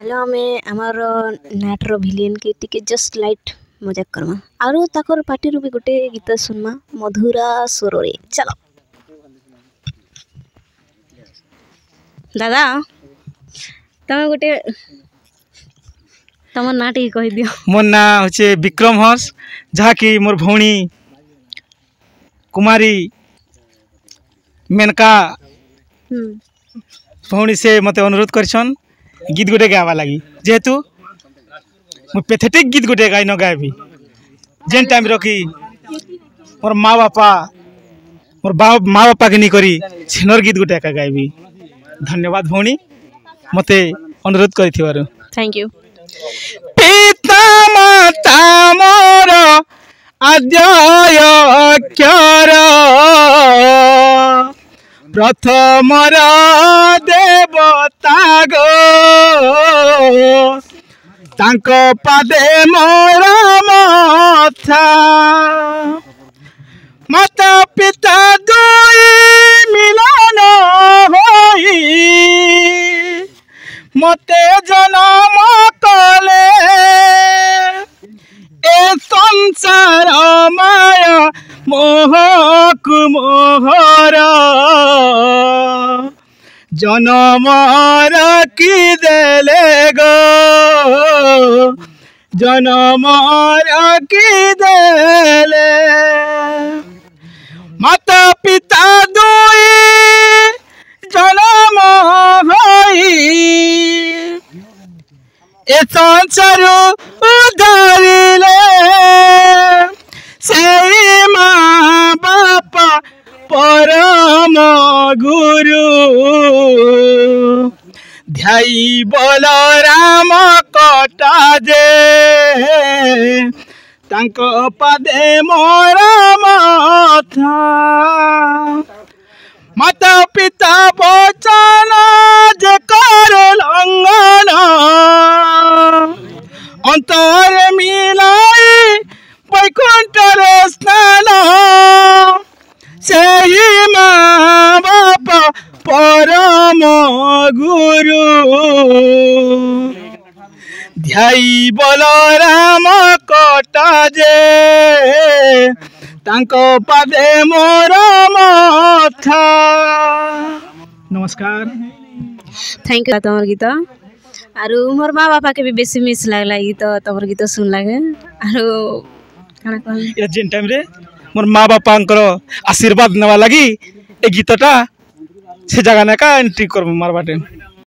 Hello आमे आमर नाटर villain के टिके जस्ट लाइट मजाक करमा आरो ताकर पार्टी भी गोटे गीत सुनमा मधुरा स्वर रे चलो दादा तमे गोटे तम ना टी कहि दियो। मोर ना होचे विक्रम हंस जहा कि मोर भौणी कुमारी मेनका भौणी से मते अनुरोध करछन गीत गोटे गावा लगी जेहेतु मु पैथेटिक गीत गोटे गाई न गाबी जेन टाइम रखी मोर माँ बापा के नहीं करी छिनर गीत गोटे का गायबी। धन्यवाद भौणी मते अनुरोध करिथिबारु। Thank you. पिता माता मोर आद्य अक्षर प्रथमर देवता गो तांको पादे मोर मथा माता पिता दुई मिलन होई मते जन्म कले ए संसार माया मोहक मोहर जन्म रखी देले गो जन्म रखी देले माता पिता दुई जन्म होई ए संसार उधारिले से माँ बापा परम गुरु ध्याई बलराम कटा जे तांको पादे मोर मथा माता पिता बचन जे कर लंघन अंतर मिलाई वैकुंठ स्नान सही माँ बापा परम गुरु ध्याई बलराम कटा जे तांको पादे मोर मथा। नमस्कार। थैंक यू तमर गीत आरो मोर माँ बापा के भी बेसी मिस लागला गीत तमर गीत सुन लागे आरो खाना कहल या जेन टाइम रे मोर माँ बापा आशीर्वाद नेवा लगी ए गीतटा से जगह ना का एंट्री कर मार बाटे।